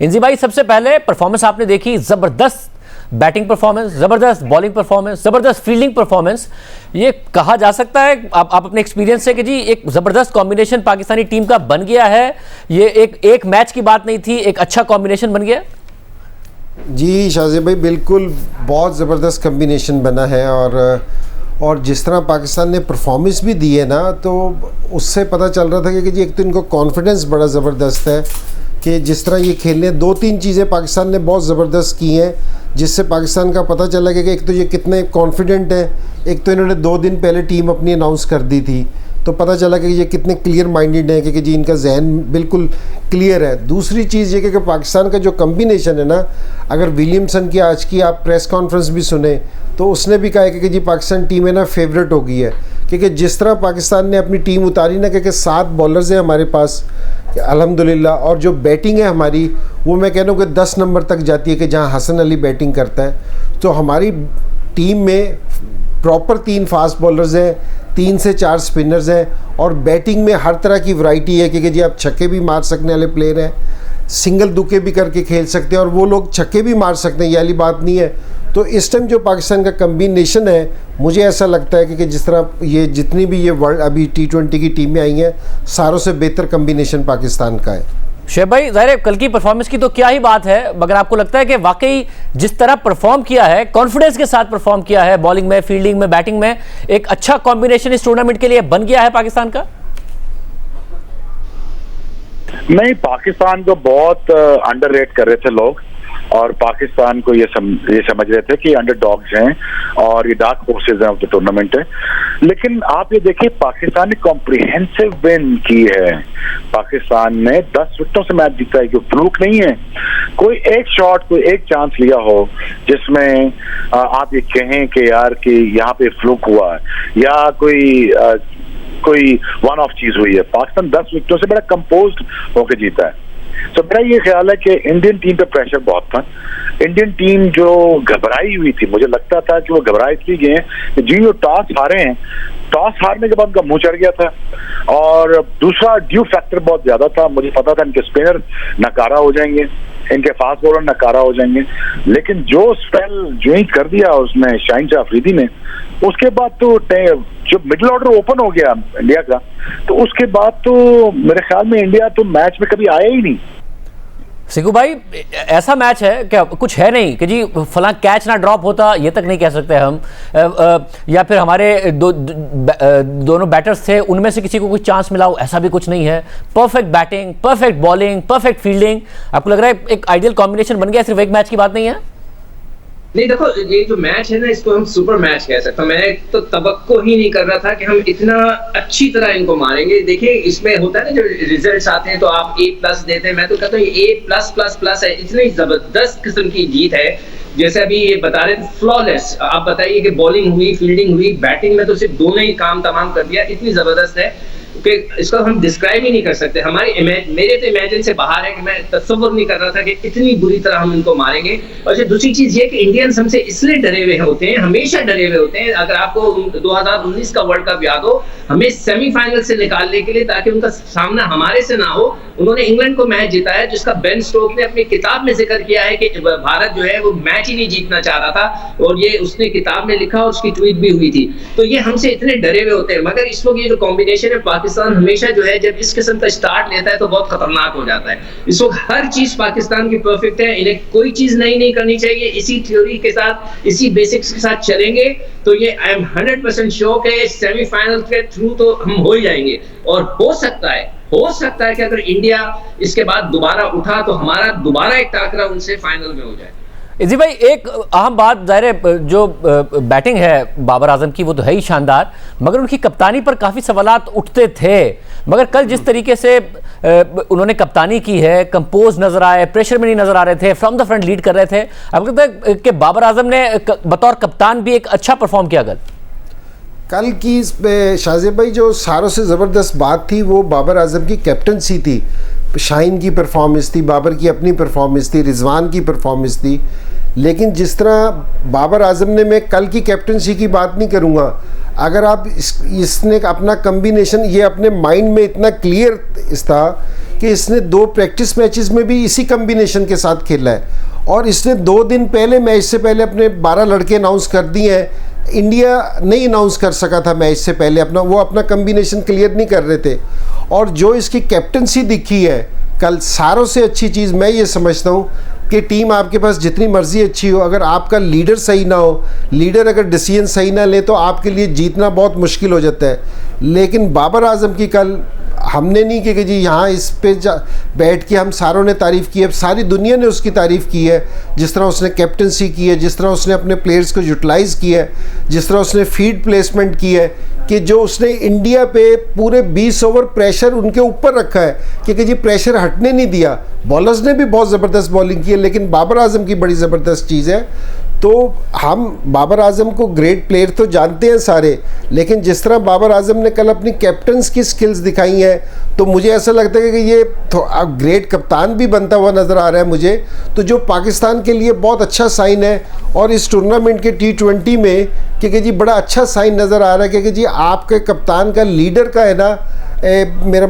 इंजी भाई, सबसे पहले परफॉर्मेंस आपने देखी, जबरदस्त बैटिंग परफॉर्मेंस, जबरदस्त बॉलिंग परफॉर्मेंस, जबरदस्त फील्डिंग परफॉर्मेंस। ये कहा जा सकता है आप अपने एक्सपीरियंस से कि जी एक जबरदस्त कॉम्बिनेशन पाकिस्तानी टीम का बन गया है। ये एक मैच की बात नहीं थी, एक अच्छा कॉम्बिनेशन बन गया। जी शाहज़ेब भाई, बिल्कुल बहुत ज़बरदस्त कम्बिनेशन बना है। और जिस तरह पाकिस्तान ने परफॉर्मेंस भी दी है ना, तो उससे पता चल रहा था कि जी एक तो इनको कॉन्फिडेंस बड़ा ज़बरदस्त है कि जिस तरह ये खेलने, 2-3 चीज़ें पाकिस्तान ने बहुत ज़बरदस्त की हैं जिससे पाकिस्तान का पता चला कि एक तो ये कितने कॉन्फिडेंट हैं। एक तो इन्होंने 2 दिन पहले टीम अपनी अनाउंस कर दी थी, तो पता चला कि ये कितने क्लियर माइंडेड हैं कि जी इनका जहन बिल्कुल क्लियर है। दूसरी चीज़ ये कि पाकिस्तान का जो कम्बिनेशन है ना, अगर विलियमसन की आज की आप प्रेस कॉन्फ्रेंस भी सुने तो उसने भी कहा कि जी पाकिस्तान टीम है ना फेवरेट हो गई है, क्योंकि जिस तरह पाकिस्तान ने अपनी टीम उतारी ना, क्योंकि 7 बॉलर्स हैं हमारे पास अल्हम्दुलिल्लाह, और जो बैटिंग है हमारी वो मैं कह रहा हूँ कि 10 नंबर तक जाती है कि जहाँ हसन अली बैटिंग करता है। तो हमारी टीम में प्रॉपर 3 फास्ट बॉलर्स हैं, 3 से 4 स्पिनर्स हैं, और बैटिंग में हर तरह की वैरायटी है क्योंकि जी आप छक्के भी मार सकने वाले प्लेयर हैं, सिंगल दुक्के भी करके खेल सकते हैं, और वो लोग छक्के भी मार सकते हैं, ये वाली बात नहीं है। तो इस टाइम जो पाकिस्तान का कम्बिनेशन है, मुझे ऐसा लगता है कि जिस तरह ये जितनी भी ये वर्ल्ड अभी T20 की टीमें आई हैं, सारों से बेहतर कम्बिनेशन पाकिस्तान का है। शेब भाई, ज़ाहिर है कल की परफॉर्मेंस की तो क्या ही बात है, मगर आपको लगता है कि वाकई जिस तरह परफॉर्म किया है, कॉन्फिडेंस के साथ परफॉर्म किया है, बॉलिंग में, फील्डिंग में, बैटिंग में, एक अच्छा कॉम्बिनेशन इस टूर्नामेंट के लिए बन गया है पाकिस्तान का? नहीं, पाकिस्तान को बहुत अंडररेट कर रहे थे लोग, और पाकिस्तान को ये समझ रहे थे कि अंडरडॉग्स हैं और ये डार्क हॉर्सेस हैं ऑफ द टूर्नामेंट है। लेकिन आप ये देखिए, पाकिस्तान ने कॉम्प्रिहेंसिव विन की है। पाकिस्तान ने 10 विकेटों से मैच जीता है, कोई फ्लूक नहीं है। कोई एक शॉट, कोई एक चांस लिया हो जिसमें आप ये कहें कि यार कि यहाँ पे फ्लूक हुआ है या कोई वन ऑफ चीज हुई है। पाकिस्तान 10 विकेटों से बड़ा कंपोज्ड होकर जीता है। तो मेरा ये ख्याल है कि इंडियन टीम पे प्रेशर बहुत था। इंडियन टीम जो घबराई हुई थी, मुझे लगता था कि वो घबराई इसलिए गए हैं कि जी वो टॉस हारे हैं, टॉस हारने के बाद उनका मुंह चढ़ गया था, और दूसरा ड्यू फैक्टर बहुत ज्यादा था। मुझे पता था इनके स्पिनर नकारा हो जाएंगे, इनके फास्ट बॉलर नकारा हो जाएंगे। लेकिन जो स्पेल जो ही कर दिया उसने शाहीन शाह अफरीदी ने, उसके बाद तो जो मिडिल ऑर्डर ओपन हो गया इंडिया का, तो उसके बाद तो मेरे ख्याल में इंडिया तो मैच में कभी आया ही नहीं। सिकू भाई, ऐसा मैच है क्या, कुछ है नहीं कि जी फलां कैच ना ड्रॉप होता, ये तक नहीं कह सकते हम, या फिर हमारे दोनों बैटर्स थे उनमें से किसी को कोई चांस मिला हो, ऐसा भी कुछ नहीं है। Perfect batting, perfect bowling, perfect fielding. आपको लग रहा है एक आइडियल कॉम्बिनेशन बन गया, सिर्फ एक मैच की बात नहीं है? नहीं, देखो ये जो मैच है ना, इसको हम सुपर मैच कह सकते हैं। मैं तो तवक्को ही नहीं कर रहा था कि हम इतना अच्छी तरह इनको मारेंगे। देखिए, इसमें होता है ना, जो रिजल्ट्स आते हैं तो आप A+ देते हैं, मैं तो कहता हूँ A+++ है। इतनी जबरदस्त किस्म की जीत है। जैसे अभी ये बता रहे थे फ्लॉलेस, आप बताइए कि बॉलिंग हुई, फील्डिंग हुई, बैटिंग में तो सिर्फ दोनों ही काम तमाम कर दिया। इतनी जबरदस्त है कि इसको हम डिस्क्राइब ही नहीं कर सकते। मेरे तो इमेजिन से बाहर है कि मैं तस्वर नहीं कर रहा था कि इतनी बुरी तरह हम इनको मारेंगे। और दूसरी चीज ये कि इंडियंस हमसे इसलिए डरे हुए होते हैं, हमेशा डरे हुए होते हैं। अगर आपको 2019 का वर्ल्ड कप याद हो, हमें सेमीफाइनल से निकालने के लिए, ताकि उनका सामना हमारे से ना हो, उन्होंने इंग्लैंड को मैच जिताया, जिसका बेन स्टोक ने अपनी किताब में जिक्र किया है कि भारत जो है वो मैच ही नहीं जीतना चाह रहा था, और ये उसने किताब में लिखा और उसकी ट्वीट भी हुई थी। तो ये हमसे इतने डरे हुए होते हैं। मगर इस वक्त ये जो कॉम्बिनेशन है, पाकिस्तान हमेशा जो है जब इस किस्म का स्टार्ट लेता है तो बहुत खतरनाक हो जाता है। इस वक्त हर चीज पाकिस्तान की परफेक्ट है, इन्हें कोई चीज नई नहीं करनी चाहिए। इसी थ्योरी के साथ, इसी बेसिक्स के साथ चलेंगे तो ये आई एम 100% श्योर के सेमीफाइनल के थ्रू तो हम हो ही जाएंगे। और हो सकता है कि अगर इंडिया इसके बाद दोबारा उठा तो हमारा दोबारा एक टाकरा उनसे फाइनल में हो जाए। इजी भाई, एक अहम बात, ज़ाहिर है जो बैटिंग है बाबर आजम की वो तो है ही शानदार, मगर उनकी कप्तानी पर काफ़ी सवालात उठते थे। मगर कल जिस तरीके से उन्होंने कप्तानी की है, कंपोज नजर आए, प्रेशर में नहीं नजर आ रहे थे, फ्रॉम द फ्रंट लीड कर रहे थे। आपको लगता है कि बाबर आजम ने बतौर कप्तान भी एक अच्छा परफॉर्म किया कल की शाहज़ेब भाई, जो सारों से ज़बरदस्त बात थी वो बाबर आजम की कैप्टनसी थी। शाहीन की परफॉर्मेंस थी, बाबर की अपनी परफॉर्मेंस थी, रिजवान की परफॉर्मेंस थी। लेकिन जिस तरह बाबर आजम ने, मैं कल की कैप्टनसी की बात नहीं करूँगा, अगर आप इसने अपना कम्बिनेशन ये अपने माइंड में इतना क्लियर था कि इसने 2 प्रैक्टिस मैचेस में भी इसी कम्बिनेशन के साथ खेला है, और इसने 2 दिन पहले मैच से पहले अपने 12 लड़के अनाउंस कर दिए हैं। इंडिया नहीं अनाउंस कर सका था मैच से पहले, वो अपना कम्बिनेशन क्लियर नहीं कर रहे थे। और जो इसकी कैप्टनसी दिखी है कल, सारों से अच्छी चीज़ मैं ये समझता हूँ कि टीम आपके पास जितनी मर्जी अच्छी हो, अगर आपका लीडर सही ना हो, लीडर अगर डिसीजन सही ना ले, तो आपके लिए जीतना बहुत मुश्किल हो जाता है। लेकिन बाबर आजम की कल हमने नहीं कि जी यहाँ इस पे बैठ के हम सारों ने तारीफ़ की है, सारी दुनिया ने उसकी तारीफ़ की है, जिस तरह उसने कैप्टनसी की है, जिस तरह उसने अपने प्लेयर्स को यूटिलाइज़ किया है, जिस तरह उसने फील्ड प्लेसमेंट की है, कि जो उसने इंडिया पे पूरे 20 ओवर प्रेशर उनके ऊपर रखा है कि जी प्रेशर हटने नहीं दिया। बॉलर्स ने भी बहुत ज़बरदस्त बॉलिंग की है, लेकिन बाबर आजम की बड़ी ज़बरदस्त चीज़ है। तो हम बाबर आजम को ग्रेट प्लेयर तो जानते हैं सारे, लेकिन जिस तरह बाबर आजम ने कल अपनी कैप्टन्स की स्किल्स दिखाई हैं, तो मुझे ऐसा लगता है कि ये अब ग्रेट कप्तान भी बनता हुआ नज़र आ रहा है मुझे, तो जो पाकिस्तान के लिए बहुत अच्छा साइन है। और इस टूर्नामेंट के T20 में कि जी बड़ा अच्छा साइन नज़र आ रहा है कि जी आपके कप्तान का, लीडर का है ना, मेरा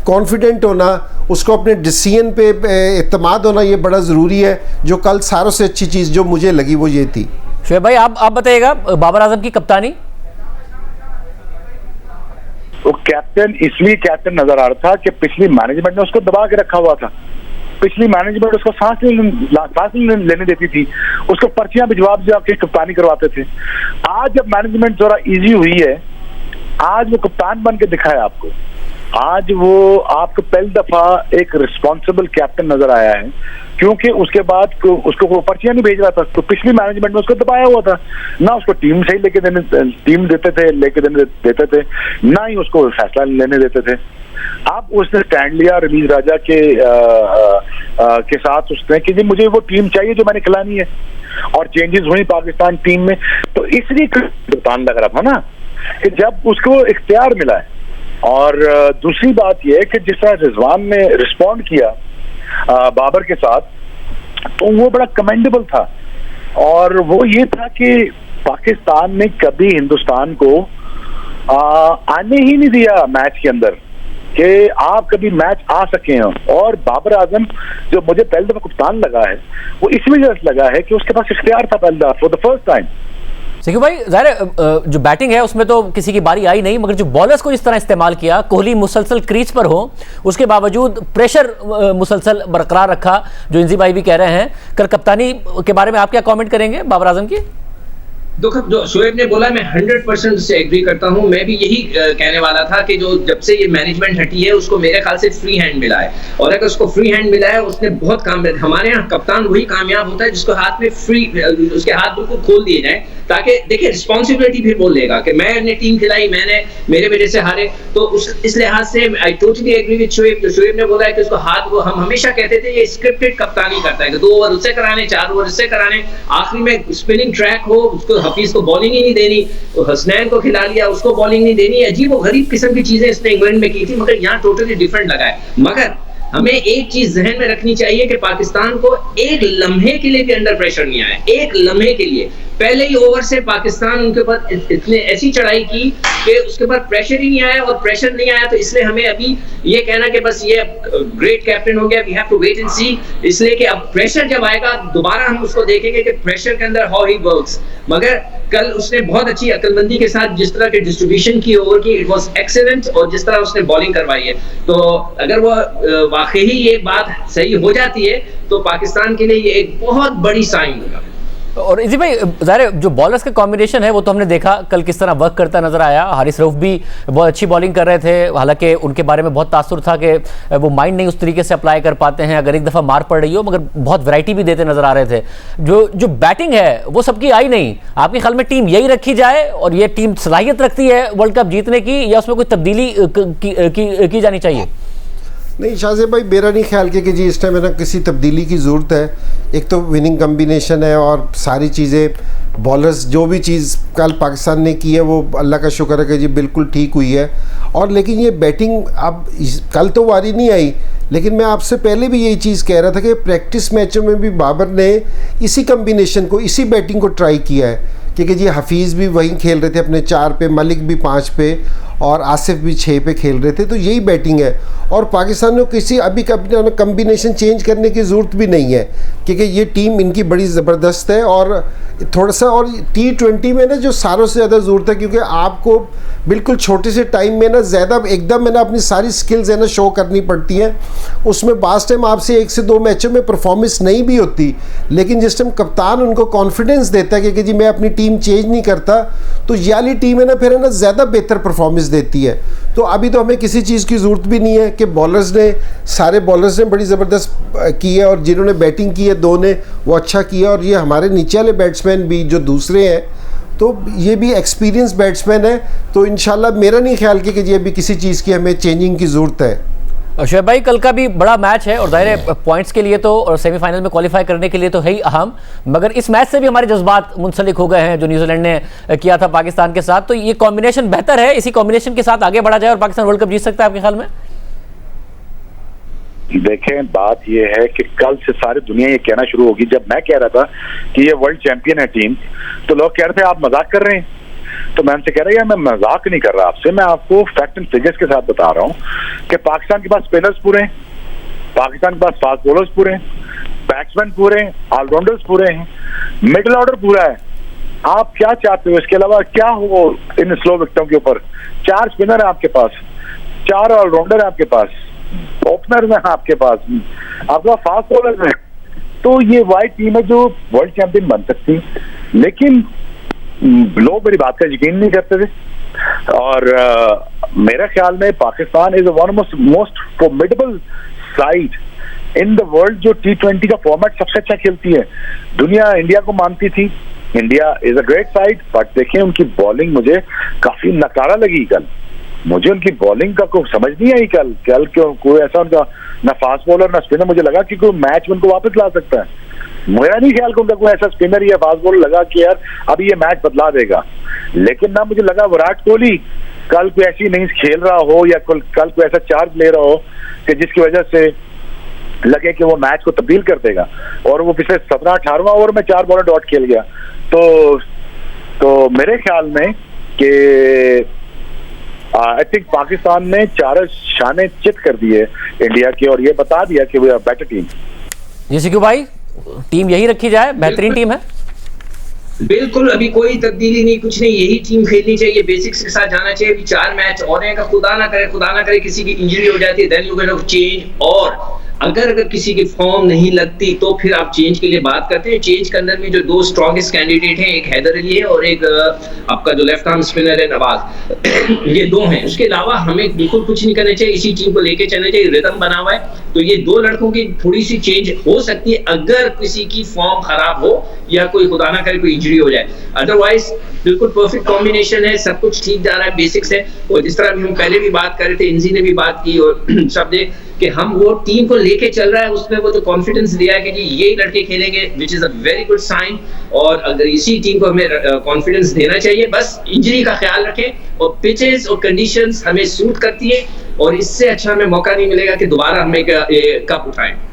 कॉन्फिडेंट होना, उसको अपने डिसीजन पे एतमाद होना, ये बड़ा ज़रूरी है। जो कल सारों से अच्छी चीज़ जो मुझे लगी वो ये थी। शोएब भाई, आप बताइएगा बाबर आजम की कप्तानी। वो कैप्टन इसलिए कैप्टन नजर आ रहा था कि पिछली मैनेजमेंट ने उसको दबा के रखा हुआ था। पिछली मैनेजमेंट उसको सांस नहीं लेने देती थी, उसको पर्चियां भिजवा के कप्तानी करवाते थे। आज जब मैनेजमेंट जरा इजी हुई है, आज वो कप्तान बन के दिखाया आपको। आज वो आपको पहली दफा एक रिस्पॉन्सिबल कैप्टन नजर आया है, क्योंकि उसके बाद उसको वो पर्चियां नहीं भेज रहा था। तो पिछली मैनेजमेंट में उसको दबाया हुआ था, ना उसको टीम सही लेके देते थे, ना ही उसको फैसला लेने देते थे। अब उसने स्टैंड लिया रमीज राजा के साथ उसने कि जी मुझे वो टीम चाहिए जो मैंने खिलानी है, और चेंजेस हुई पाकिस्तान टीम में। तो इसलिए कप्तान लग रहा था ना कि जब उसको इख्तियार मिला है। और दूसरी बात यह है कि जिस तरह रिजवान ने रिस्पॉन्ड किया बाबर के साथ, तो वो बड़ा कमेंडेबल था। और वो ये था कि पाकिस्तान ने कभी हिंदुस्तान को आने ही नहीं दिया मैच के अंदर, कि आप कभी मैच आ सके हैं। और बाबर आजम जो मुझे पहले दफा कप्तान लगा है, वो इस वजह से लगा है कि उसके पास इख्तियार था पहले फॉर द फर्स्ट टाइम। देखिए भाई, ज़ाहिर जो बैटिंग है उसमें तो किसी की बारी आई नहीं, मगर जो बॉलर्स को इस तरह इस्तेमाल किया, कोहली मुसलसल क्रीज पर हो, उसके बावजूद प्रेशर मुसलसल बरकरार रखा, जो इंजी भाई भी कह रहे हैं। कल कप्तानी के बारे में आप क्या कमेंट करेंगे बाबर आजम की? देखो, जो शोएब ने बोला मैं 100% से एग्री करता हूं। मैं भी यही कहने वाला था कि जो जब से ये मैनेजमेंट हटी है, उसको मेरे ख्याल से फ्री हैंड मिला है, और अगर उसको फ्री हैंड मिला है, उसने बहुत काम। हमारे यहाँ कप्तान वही कामयाब होता है जिसको हाथ में उसके हाथ बिल्कुल खोल दिए जाए, ताकि देखिए रिस्पॉन्सिबिलिटी भी बोल लेगा कि मैंने टीम खिलाई, मैंने मेरे वजह से हारे। तो इस लिहाज से I totally agree with Shoaib. जो शोएब ने बोला है कि उसको हाथ, वो हम हमेशा कहते थे ये स्क्रिप्टेड कप्तानी करता है कि 2 ओवर उससे कराने, 4 ओवर इससे कराने, आखिरी में स्पिनिंग ट्रैक हो, उसको हफीज को बॉलिंग ही नहीं देनी, तो हसनैन को खिला लिया, उसको बॉलिंग नहीं देनी। अजीब और गरीब किस्म की चीजें इसने इंग्लैंड में की थी, मगर यहाँ टोटली डिफरेंट लगा है। मगर हमें एक चीज जहन में रखनी चाहिए कि पाकिस्तान को एक लम्हे के लिए भी अंडर प्रेशर नहीं आया, एक लम्हे के लिए। पहले ही ओवर से पाकिस्तान उनके ऊपर इतने ऐसी चढ़ाई की कि उसके ऊपर प्रेशर ही नहीं आया, और प्रेशर नहीं आया तो इसलिए हमें अभी ये कहना कि बस ये ग्रेट कैप्टन हो गया, we have to wait and see. इसलिए कि अब प्रेशर जब आएगा दोबारा हम उसको देखेंगे कि प्रेशर के अंदर हाउ ही वर्क्स। मगर कल उसने बहुत अच्छी अक्लमंदी के साथ जिस तरह की डिस्ट्रीब्यूशन की ओवर की, इट वाज एक्सीलेंट, और जिस तरह उसने बॉलिंग करवाई है, तो अगर वो वाकई ही ये बात सही हो जाती है तो पाकिस्तान के लिए ये एक बहुत बड़ी साइन होगा। और इसी भाई, ज़ाहिर जो बॉलर्स का कॉम्बिनेशन है वो तो हमने देखा कल किस तरह वर्क करता नजर आया। हारिस रऊफ भी बहुत अच्छी बॉलिंग कर रहे थे, हालांकि उनके बारे में बहुत तासुर था कि वो माइंड नहीं उस तरीके से अप्लाई कर पाते हैं अगर एक दफ़ा मार पड़ रही हो, मगर बहुत वैरायटी भी देते नजर आ रहे थे। जो बैटिंग है वो सबकी आई नहीं। आपके ख्याल में टीम यही रखी जाए और ये टीम सलाहियत रखती है वर्ल्ड कप जीतने की, या उसमें कोई तब्दीली की जानी चाहिए? नहीं शाहज़ेब भाई, मेरा नहीं ख्याल कि जी इस टाइम है ना किसी तब्दीली की ज़रूरत है। एक तो विनिंग कम्बिनेशन है और सारी चीज़ें, बॉलर्स जो भी चीज़ कल पाकिस्तान ने की है वो अल्लाह का शुक्र है कि जी बिल्कुल ठीक हुई है। और लेकिन ये बैटिंग अब कल तो वारी नहीं आई, लेकिन मैं आपसे पहले भी यही चीज़ कह रहा था कि प्रैक्टिस मैचों में भी बाबर ने इसी कम्बिनेशन को, इसी बैटिंग को ट्राई किया है क्योंकि जी हफीज़ भी वहीं खेल रहे थे अपने 4 पे, मलिक भी 5 पे और आसिफ भी 6 पे खेल रहे थे, तो यही बैटिंग है। और पाकिस्तान को किसी अभी कम्बिनेशन चेंज करने की ज़रूरत भी नहीं है, क्योंकि ये टीम इनकी बड़ी ज़बरदस्त है। और थोड़ा सा और T20 में ना जो सारों से ज़्यादा ज़रूरत है, क्योंकि आपको बिल्कुल छोटे से टाइम में ना ज़्यादा एकदम में ना अपनी सारी स्किल्स है ना शो करनी पड़ती हैं। उसमें बास टाइम आपसे 1 से 2 मैचों में परफॉर्मेंस नहीं भी होती, लेकिन जिस टाइम कप्तान उनको कॉन्फिडेंस देता है कि जी मैं अपनी टीम चेंज नहीं करता, तो ये वाली टीम है ना फिर है ना ज़्यादा बेहतर परफॉर्मेंस देती है। तो अभी तो हमें किसी चीज़ की ज़रूरत भी नहीं है कि सारे बॉलर्स ने बड़ी ज़बरदस्त की है, और जिन्होंने बैटिंग की है 2 ने वो अच्छा किया, और ये हमारे नीचे वाले बैट्समैन भी जो दूसरे हैं तो ये भी एक्सपीरियंस बैट्समैन है। तो इंशाल्लाह मेरा नहीं ख्याल कि ये अभी किसी चीज़ की हमें चेंजिंग की ज़रूरत है। शोएब भाई, कल का भी बड़ा मैच है और जाहिर है पॉइंट्स के लिए तो और सेमीफाइनल में क्वालिफाई करने के लिए तो है ही अहम, मगर इस मैच से भी हमारे जज्बात मुंसलिक हो गए हैं जो न्यूजीलैंड ने किया था पाकिस्तान के साथ। तो ये कॉम्बिनेशन बेहतर है, इसी कॉम्बिनेशन के साथ आगे बढ़ा जाए और पाकिस्तान वर्ल्ड कप जीत सकता है आपके ख्याल में? देखें, बात यह है कि कल से सारी दुनिया ये कहना शुरू होगी। जब मैं कह रहा था कि ये वर्ल्ड चैंपियन है टीम, तो लोग कह रहे थे आप मजाक कर रहे हैं। तो मैं उनसे कह रहा हूँ मैं मजाक नहीं कर रहा आपसे, मैं आपको फैक्ट एंड फिगर्स के साथ बता रहा हूँ कि पाकिस्तान के पास स्पिनर्स पूरे हैं, पाकिस्तान के पास फास्ट बॉलर्स पूरे हैं, बैट्समैन पूरे हैं, ऑलराउंडर्स पूरे हैं, मिडिल ऑर्डर पूरा है। आप क्या चाहते हो इसके अलावा? क्या हो इन स्लो विकेटों के ऊपर? 4 स्पिनर है आपके पास, 4 ऑलराउंडर है आपके पास, ओपनर है आपके पास, आपके पास फास्ट बॉलर है। तो ये वाइड टीम है जो वर्ल्ड चैंपियन बन सकती है। लेकिन लोग मेरी बात का यकीन नहीं करते थे, और मेरे ख्याल में Pakistan is one of most formidable side in the world जो T20 का फॉर्मेट सबसे अच्छा खेलती है। दुनिया इंडिया को मानती थी, India is a great side, but देखें उनकी बॉलिंग मुझे काफी नकारा लगी कल। मुझे उनकी बॉलिंग का कोई समझ नहीं आई कल क्यों कोई ऐसा उनका ना फास्ट बॉलर ना स्पिनर मुझे लगा कि कोई मैच में उनको वापस ला सकता है। मेरा नहीं ख्याल कि उनका कोई ऐसा स्पिनर या फास्ट बॉलर लगा कि यार अभी ये मैच बदला देगा। लेकिन ना मुझे लगा विराट कोहली कल कोई ऐसी नहीं खेल रहा हो या कल कोई ऐसा चार्ज ले रहा हो कि जिसकी वजह से लगे कि वो मैच को तब्दील कर देगा। और वो पिछले 17-18वां ओवर में 4 बॉलर डॉट खेल गया। तो मेरे ख्याल में कि आई थिंक पाकिस्तान ने 4 शाने चित कर दिए इंडिया की, और ये बता दिया कि वी आर बेटर टीम। जी सिक्कू भाई, टीम यही रखी जाए, बेहतरीन टीम है। बिल्कुल, अभी कोई तब्दीली नहीं, कुछ नहीं, यही टीम खेलनी चाहिए, बेसिक्स के साथ जाना चाहिए। अभी 4 मैच और हैं, खुदा ना करे किसी की इंजरी हो जाती है, देन यू कैन चेंज। और अगर किसी की फॉर्म नहीं लगती तो फिर आप चेंज के लिए बात करते हैं। चेंज के अंदर में जो 2 स्ट्रॉन्गेस्ट कैंडिडेट हैं, एक हैदर अली है और एक आपका जो लेफ्ट आर्म स्पिनर है नवाज, ये 2 हैं। उसके अलावा हमें बिल्कुल कुछ नहीं करना चाहिए, इसी टीम को लेके चलना चाहिए। रिदम बना हुआ है, तो ये 2 लड़कों की थोड़ी सी चेंज हो सकती है अगर किसी की फॉर्म खराब हो या कोई खुदा ना करे कोई इंजरी हो जाए। अदरवाइज बिल्कुल परफेक्ट कॉम्बिनेशन है, सब कुछ ठीक जा रहा है, बेसिक्स है। और जिस तरह हम पहले भी बात कर रहे थे, इंजी ने भी बात की और सब ने, कि हम वो टीम को लेके चल रहा है, उसमें वो जो कॉन्फिडेंस दिया है कि जी ये लड़के खेलेंगे, which is a very good sign. और अगर इसी टीम को हमें कॉन्फिडेंस देना चाहिए, बस इंजरी का ख्याल रखें और पिचेस और कंडीशंस हमें सूट करती है, और इससे अच्छा हमें मौका नहीं मिलेगा कि दोबारा हम एक कप उठाएं।